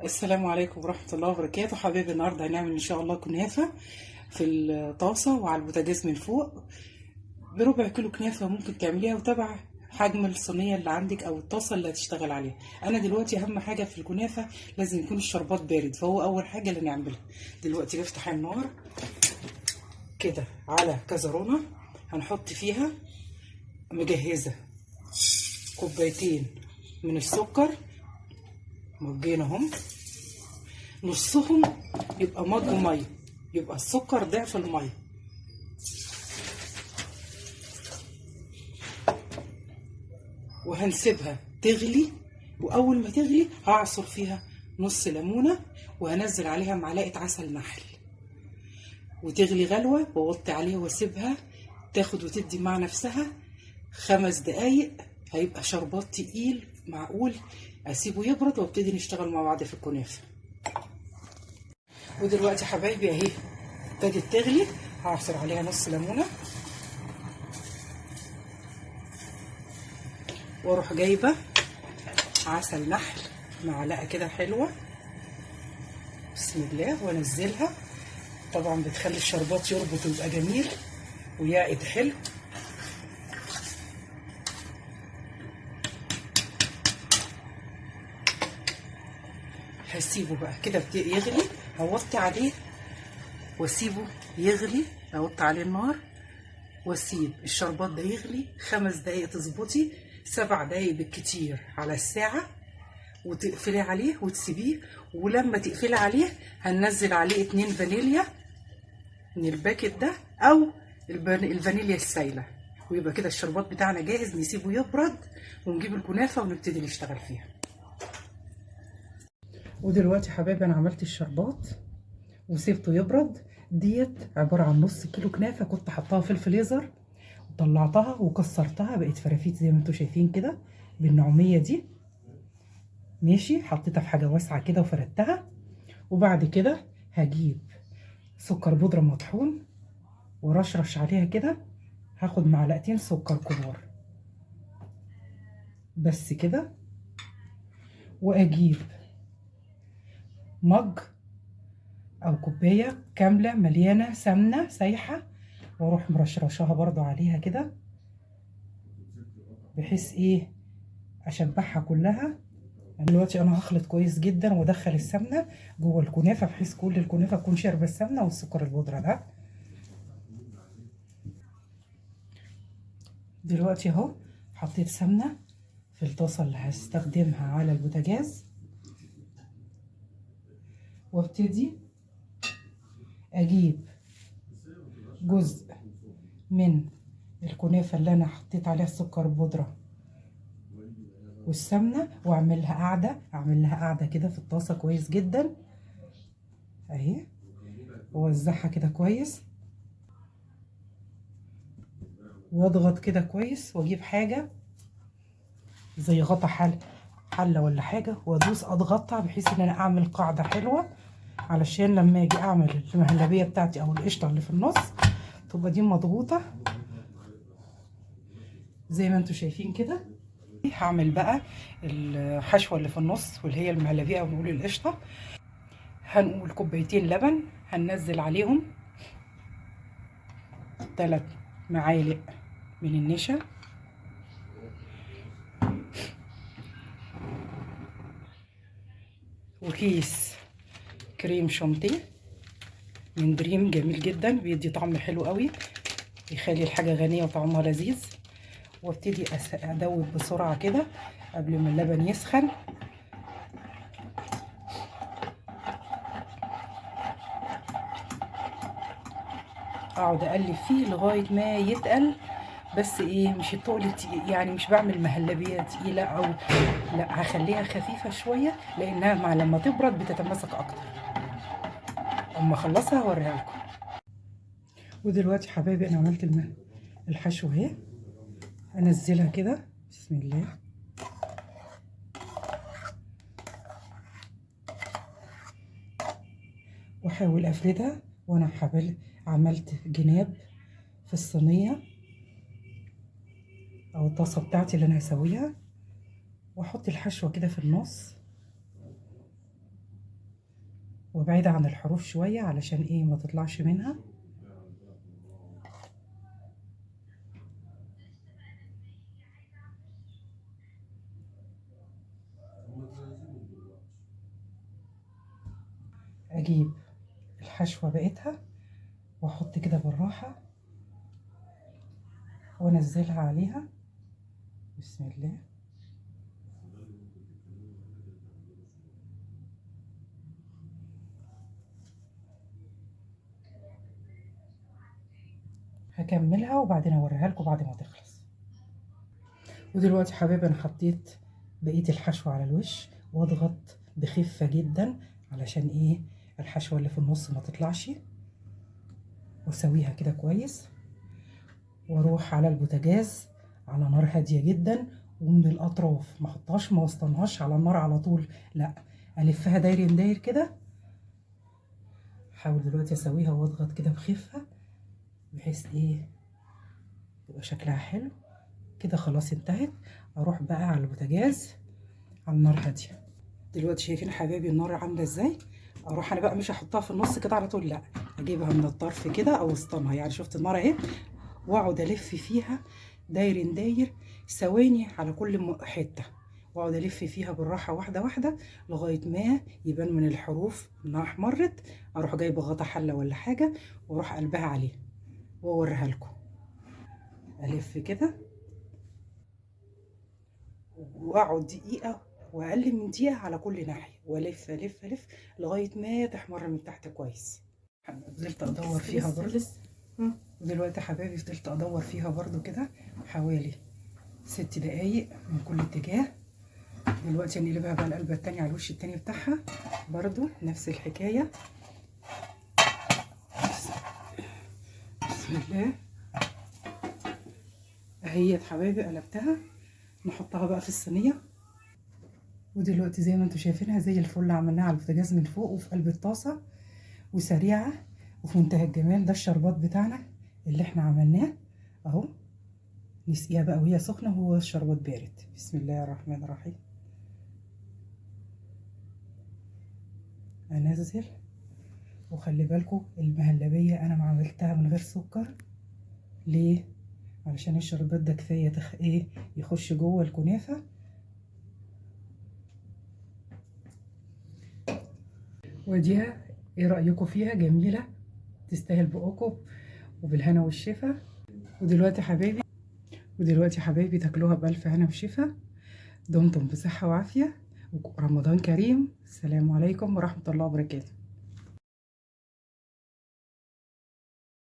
السلام عليكم ورحمة الله وبركاته. حبايبي، النهاردة هنعمل إن شاء الله كنافة في الطاسة وعلى البوتاجاز من فوق. بربع كيلو كنافة ممكن تعمليها، وتبع حجم الصينية اللي عندك أو الطاسة اللي هتشتغل عليها. أنا دلوقتي أهم حاجة في الكنافة لازم يكون الشربات بارد، فهو أول حاجة اللي نعملها. دلوقتي نفتح النار كده على كزرونة، هنحط فيها مجهزة كوبايتين من السكر، مجين اهم، نصهم يبقى مج ميه، يبقى السكر ضعف الميه. وهنسيبها تغلي، واول ما تغلي هعصر فيها نص ليمونه، وهنزل عليها معلقه عسل نحل، وتغلي غلوه، واوطي عليها واسيبها تاخد وتدي مع نفسها 5 دقايق. هيبقى شربات تقيل معقول. اسيبه يبرد وابتدي نشتغل مع بعض في الكنافه. ودلوقتي حبايبي اهي ابتدت تغلي، هعصر عليها نص ليمونه، واروح جايبه عسل نحل معلقه كده حلوه، بسم الله، وانزلها. طبعا بتخلي الشربات يربط ويبقى جميل ويعقد حلو. هسيبه بقى كده يغلي، هوطي عليه واسيبه يغلي، اوطي عليه النار واسيب الشربات ده يغلي 5 دقايق تظبطي، 7 دقايق بالكتير على الساعه، وتقفلي عليه وتسيبيه. ولما تقفلي عليه هننزل عليه 2 فانيليا من الباكت ده، او الفانيليا السايله، ويبقى كده الشربات بتاعنا جاهز. نسيبه يبرد ونجيب الكنافه ونبتدي نشتغل فيها. ودلوقتي حبايبي انا عملت الشربات وسيبته يبرد. ديت عباره عن نص كيلو كنافه كنت حطاها في الفريزر، وطلعتها وكسرتها بقت فرافيت زي ما انتم شايفين كده بالنعوميه دي. ماشي، حطيتها في حاجه واسعه كده وفردتها. وبعد كده هجيب سكر بودره مطحون ورشرش عليها كده، هاخد معلقتين سكر كبار بس كده. واجيب مج او كوبايه كامله مليانه سمنه سايحه، واروح مرشرشاها برضو عليها كده، بحيث ايه اشبعها كلها. دلوقتي انا هخلط كويس جدا وادخل السمنه جوه الكنافه، بحيث كل الكنافه تكون شاربه السمنه والسكر البودره ده. دلوقتي اهو حطيت سمنه في الطاسه اللي هستخدمها على البوتاجاز، وابتدي اجيب جزء من الكنافه اللي انا حطيت عليها السكر بودره والسمنه، واعمل لها قاعده كده في الطاسه كويس جدا اهي، واوزعها كده كويس، واضغط كده كويس، واجيب حاجه زي غطا حله ولا حاجه، وادوس اضغطها بحيث ان انا اعمل قاعده حلوه، علشان لما اجي اعمل المهلبيه بتاعتي او القشطه اللي في النص تبقى دي مضغوطه زي ما انتم شايفين كده. هعمل بقى الحشوه اللي في النص واللي هي المهلبيه او نقول القشطه. هنقول كوبايتين لبن، هننزل عليهم 3 معالق من النشا، وكيس كريم شانتيه من دريم جميل جدا، بيدي طعم حلو قوي، يخلي الحاجه غنيه وطعمها لذيذ. وابتدي ادوب بسرعه كده قبل ما اللبن يسخن. اقعد اقلب فيه لغايه ما يتقل، بس ايه مش التقل يعني مش بعمل مهلبيه تقيله، او لا، هخليها خفيفه شويه لانها مع لما تبرد بتتماسك اكتر. اما اخلصها هوريها لكم. ودلوقتي حبايبي انا عملت الحشو اهي، انزلها كده بسم الله، واحاول افردها. وانا عملت جناب في الصينيه او الطاسه بتاعتي اللي انا هسويها، واحط الحشوه كده في النص وبعيدة عن الحروف شوية علشان ايه ما تطلعش منها. اجيب الحشوة بقيتها واحط كده بالراحة وانزلها عليها. بسم الله. هكملها وبعدين اوريها لكم بعد ما تخلص. ودلوقتي حبايبي انا حطيت بقية الحشوة على الوش واضغط بخفة جدا علشان ايه الحشوة اللي في النص ما تطلعش، واسويها كده كويس، واروح على البوتاجاز على نار هادية جدا ومن الاطراف، ما احطهاش ما وسطنهاش على النار على طول، لا الفها داير داير كده. احاول دلوقتي اسويها واضغط كده بخفة بحيث ايه يبقى شكلها حلو كده. خلاص انتهت. اروح بقى على البوتاجاز على النار هاديه. دلوقتي شايفين حبايبي النار عامله ازاي. اروح انا بقى مش هحطها في النص كده على طول، لا اجيبها من الطرف كده او وسطنها، يعني شفت النار اهي، واقعد الف فيها داير داير ثواني على كل حته، واقعد الف فيها بالراحه واحده واحده لغايه ما يبان من الحروف انها احمرت. اروح جايبه غطا حله ولا حاجه واروح قلبها عليه واوريها لكم. الف كده واقعد دقيقة واقل من دقيقة على كل ناحية والف الف الف لغاية ما تحمر من تحت كويس. فضلت ادور فيها برضه. ودلوقتي حبايبي فضلت ادور فيها برضه كده حوالي 6 دقايق من كل اتجاه. دلوقتي هنقلبها بقى القلبة التانية على الوش التاني بتاعها برضه نفس الحكاية. بسم الله. اهيت حبايبي قلبتها، نحطها بقى في الصينية. ودلوقتي زي ما انتم شايفينها زي الفل، عملناها على البوتاجاز من فوق وفي قلب الطاسة وسريعة وفي منتهى الجمال. ده الشربات بتاعنا اللي احنا عملناه اهو. نسقيها بقى وهي سخنة وهو الشربات بارد. بسم الله الرحمن الرحيم. انزل. وخلي بالكم المهلبية انا ما عملتها من غير سكر. ليه؟ علشان الشربات ده كفاية ايه يخش جوه الكنافة. وديها ايه رأيكم فيها؟ جميلة تستاهل بقكم وبالهنا والشفا. ودلوقتي حبايبي تاكلوها بألف هنا وشفا. دمتم بصحة وعافية ورمضان كريم. السلام عليكم ورحمة الله وبركاته.